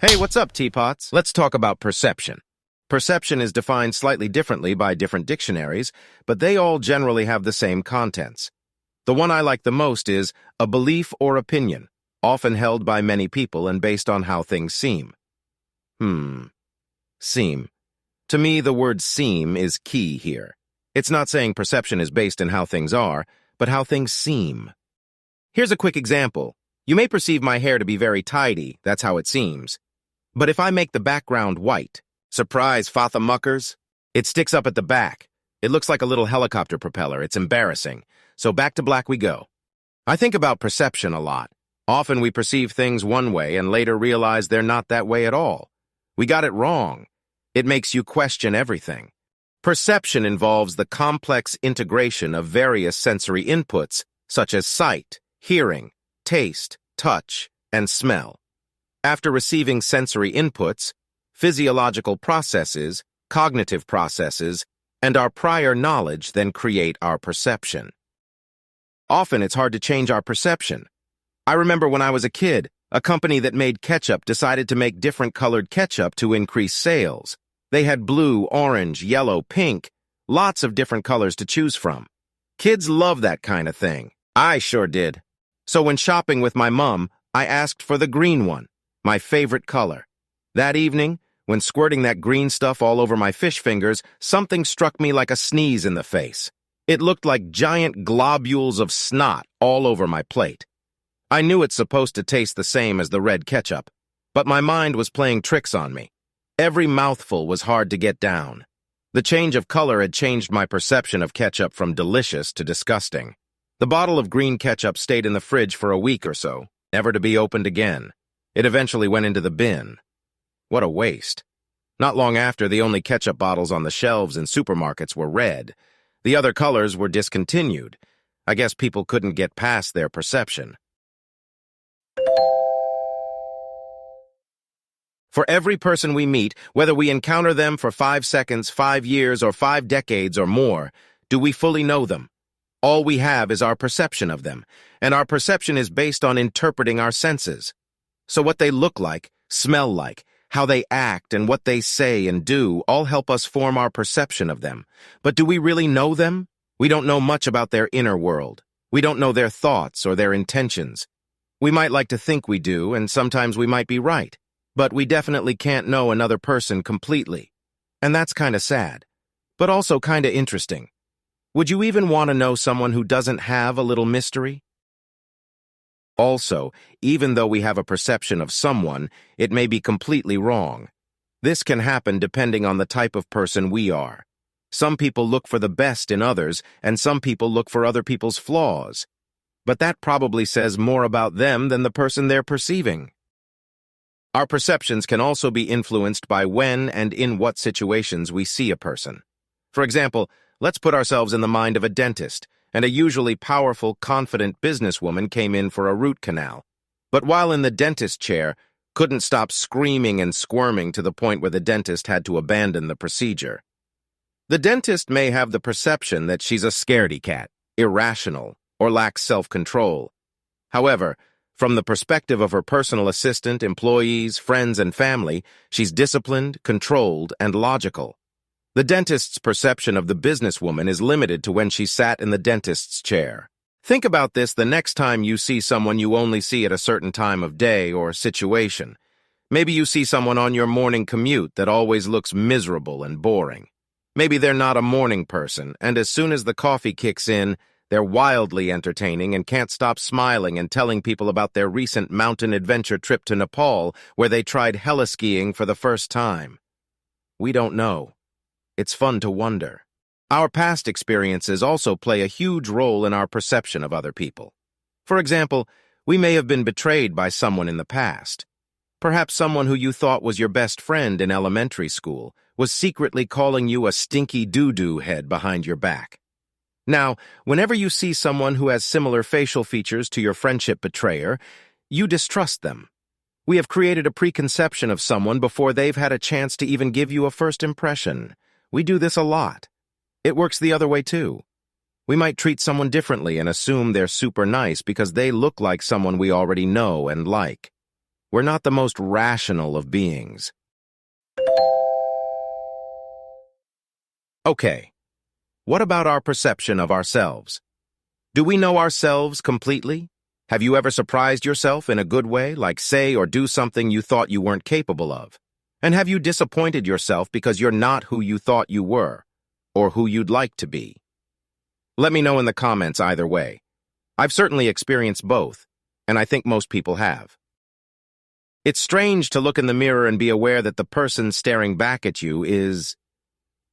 Hey, what's up, teapots? Let's talk about perception. Perception is defined slightly differently by different dictionaries, but they all generally have the same contents. The one I like the most is a belief or opinion, often held by many people and based on how things seem. Seem. To me, the word seem is key here. It's not saying perception is based in how things are, but how things seem. Here's a quick example. You may perceive my hair to be very tidy, that's how it seems. But if I make the background white, surprise, Fatha muckers, it sticks up at the back. It looks like a little helicopter propeller. It's embarrassing. So back to black we go. I think about perception a lot. Often we perceive things one way and later realize they're not that way at all. We got it wrong. It makes you question everything. Perception involves the complex integration of various sensory inputs, such as sight, hearing, taste, touch, and smell. After receiving sensory inputs, physiological processes, cognitive processes, and our prior knowledge then create our perception. Often it's hard to change our perception. I remember when I was a kid, a company that made ketchup decided to make different colored ketchup to increase sales. They had blue, orange, yellow, pink, lots of different colors to choose from. Kids love that kind of thing. I sure did. So when shopping with my mom, I asked for the green one, my favorite color. That evening, when squirting that green stuff all over my fish fingers, something struck me like a sneeze in the face. It looked like giant globules of snot all over my plate. I knew it's supposed to taste the same as the red ketchup, but my mind was playing tricks on me. Every mouthful was hard to get down. The change of color had changed my perception of ketchup from delicious to disgusting. The bottle of green ketchup stayed in the fridge for a week or so, never to be opened again. It eventually went into the bin. What a waste. Not long after, the only ketchup bottles on the shelves in supermarkets were red. The other colors were discontinued. I guess people couldn't get past their perception. For every person we meet, whether we encounter them for 5 seconds, 5 years, or 5 decades or more, do we fully know them? All we have is our perception of them, and our perception is based on interpreting our senses. So what they look like, smell like, how they act, and what they say and do all help us form our perception of them. But do we really know them? We don't know much about their inner world. We don't know their thoughts or their intentions. We might like to think we do, and sometimes we might be right. But we definitely can't know another person completely. And that's kind of sad, but also kind of interesting. Would you even want to know someone who doesn't have a little mystery? Also, even though we have a perception of someone, it may be completely wrong. This can happen depending on the type of person we are. Some people look for the best in others, and some people look for other people's flaws. But that probably says more about them than the person they're perceiving. Our perceptions can also be influenced by when and in what situations we see a person. For example, let's put ourselves in the mind of a dentist, and a usually powerful, confident businesswoman came in for a root canal. But while in the dentist chair, couldn't stop screaming and squirming to the point where the dentist had to abandon the procedure. The dentist may have the perception that she's a scaredy cat, irrational, or lacks self-control. However, from the perspective of her personal assistant, employees, friends, and family, she's disciplined, controlled, and logical. The dentist's perception of the businesswoman is limited to when she sat in the dentist's chair. Think about this the next time you see someone you only see at a certain time of day or situation. Maybe you see someone on your morning commute that always looks miserable and boring. Maybe they're not a morning person, and as soon as the coffee kicks in, they're wildly entertaining and can't stop smiling and telling people about their recent mountain adventure trip to Nepal where they tried heliskiing for the first time. We don't know. It's fun to wonder. Our past experiences also play a huge role in our perception of other people. For example, we may have been betrayed by someone in the past. Perhaps someone who you thought was your best friend in elementary school was secretly calling you a stinky doo-doo head behind your back. Now, whenever you see someone who has similar facial features to your friendship betrayer, you distrust them. We have created a preconception of someone before they've had a chance to even give you a first impression. We do this a lot. It works the other way too. We might treat someone differently and assume they're super nice because they look like someone we already know and like. we're not the most rational of beings. Okay, what about our perception of ourselves? Do we know ourselves completely? Have you ever surprised yourself in a good way, like say or do something you thought you weren't capable of? And have you disappointed yourself because you're not who you thought you were, or who you'd like to be? Let me know in the comments either way. I've certainly experienced both, and I think most people have. It's strange to look in the mirror and be aware that the person staring back at you is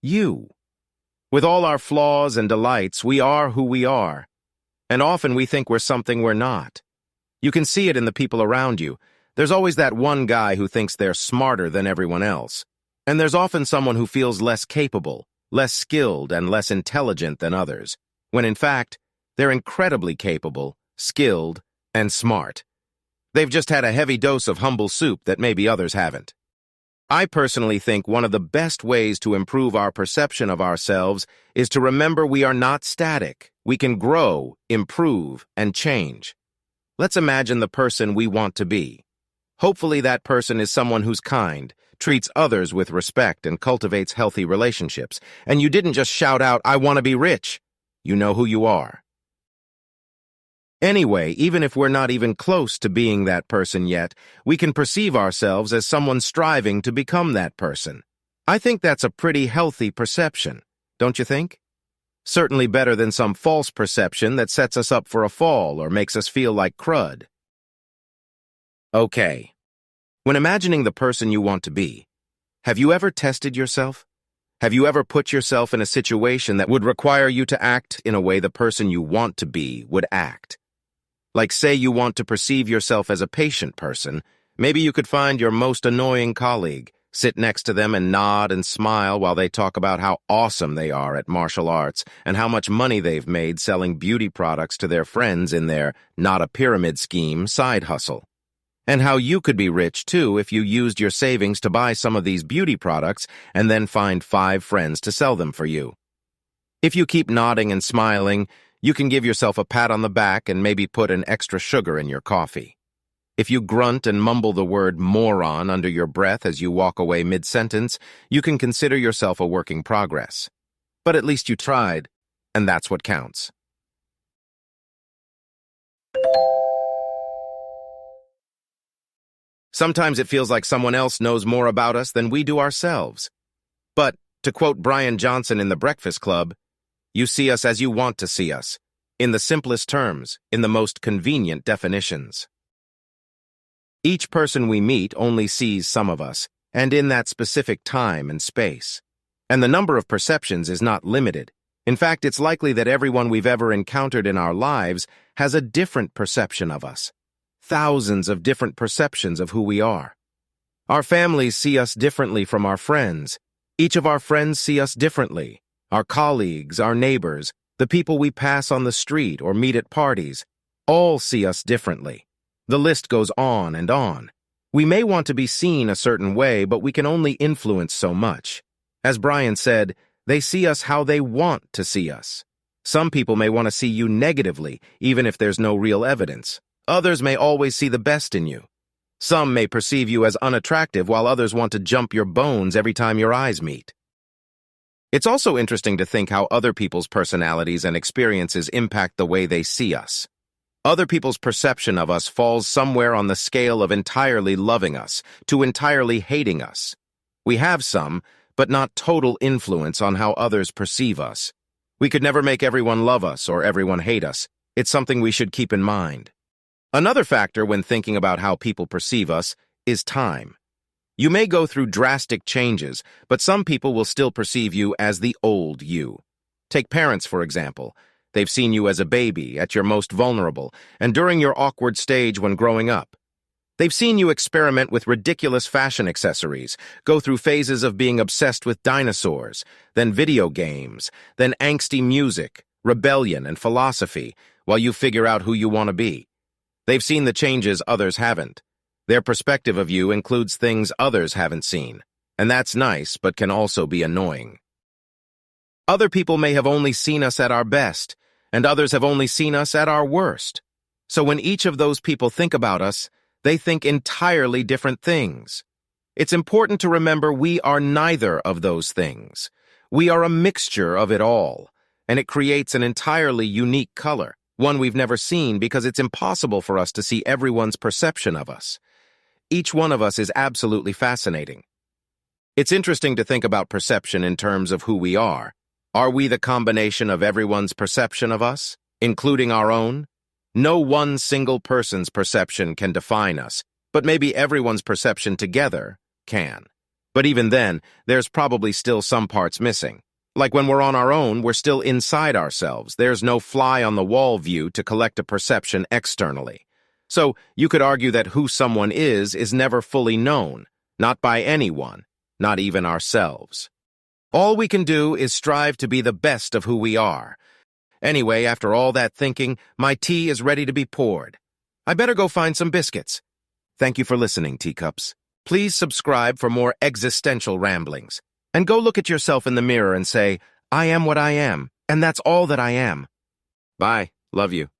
you. With all our flaws and delights, we are who we are, and often we think we're something we're not. You can see it in the people around you. There's always that one guy who thinks they're smarter than everyone else, and there's often someone who feels less capable, less skilled, and less intelligent than others, when in fact, they're incredibly capable, skilled, and smart. They've just had a heavy dose of humble soup that maybe others haven't. I personally think one of the best ways to improve our perception of ourselves is to remember we are not static. We can grow, improve, and change. Let's imagine the person we want to be. Hopefully that person is someone who's kind, treats others with respect, and cultivates healthy relationships. And you didn't just shout out, "I want to be rich." You know who you are. Anyway, even if we're not even close to being that person yet, we can perceive ourselves as someone striving to become that person. I think that's a pretty healthy perception, don't you think? Certainly better than some false perception that sets us up for a fall or makes us feel like crud. Okay. When imagining the person you want to be, have you ever tested yourself? Have you ever put yourself in a situation that would require you to act in a way the person you want to be would act? Like say you want to perceive yourself as a patient person, maybe you could find your most annoying colleague, sit next to them and nod and smile while they talk about how awesome they are at martial arts and how much money they've made selling beauty products to their friends in their not a pyramid scheme side hustle. And how you could be rich too if you used your savings to buy some of these beauty products and then find 5 friends to sell them for you. If you keep nodding and smiling, you can give yourself a pat on the back and maybe put an extra sugar in your coffee. If you grunt and mumble the word moron under your breath as you walk away mid-sentence, you can consider yourself a work in progress. But at least you tried, and that's what counts. Sometimes it feels like someone else knows more about us than we do ourselves. But, to quote Brian Johnson in The Breakfast Club, you see us as you want to see us, in the simplest terms, in the most convenient definitions. Each person we meet only sees some of us, and in that specific time and space. And the number of perceptions is not limited. In fact, it's likely that everyone we've ever encountered in our lives has a different perception of us. Thousands of different perceptions of who we are. Our families see us differently from our friends. Each of our friends see us differently. Our colleagues, our neighbors, the people we pass on the street or meet at parties, all see us differently. The list goes on and on. We may want to be seen a certain way, but we can only influence so much. As Brian said, they see us how they want to see us. Some people may want to see you negatively, even if there's no real evidence. Others may always see the best in you. Some may perceive you as unattractive, while others want to jump your bones every time your eyes meet. It's also interesting to think how other people's personalities and experiences impact the way they see us. Other people's perception of us falls somewhere on the scale of entirely loving us to entirely hating us. We have some, but not total influence on how others perceive us. We could never make everyone love us or everyone hate us. It's something we should keep in mind. Another factor when thinking about how people perceive us is time. You may go through drastic changes, but some people will still perceive you as the old you. Take parents, for example. They've seen you as a baby, at your most vulnerable, and during your awkward stage when growing up. They've seen you experiment with ridiculous fashion accessories, go through phases of being obsessed with dinosaurs, then video games, then angsty music, rebellion, and philosophy, while you figure out who you want to be. They've seen the changes others haven't. Their perspective of you includes things others haven't seen, and that's nice, but can also be annoying. Other people may have only seen us at our best, and others have only seen us at our worst. So when each of those people think about us, They think entirely different things. It's important to remember we are neither of those things. We are a mixture of it all, and it creates an entirely unique color, one we've never seen because it's impossible for us to see everyone's perception of us. Each one of us is absolutely fascinating. It's interesting to think about perception in terms of who we are. Are we the combination of everyone's perception of us, including our own? No one single person's perception can define us, but maybe everyone's perception together can. But even then, there's probably still some parts missing. Like when we're on our own, we're still inside ourselves. There's no fly-on-the-wall view to collect a perception externally. So you could argue that who someone is never fully known, not by anyone, not even ourselves. All we can do is strive to be the best of who we are. Anyway, after all that thinking, my tea is ready to be poured. I better go find some biscuits. Thank you for listening, teacups. Please subscribe for more existential ramblings. And go look at yourself in the mirror and say, I am what I am, and that's all that I am. Bye. Love you.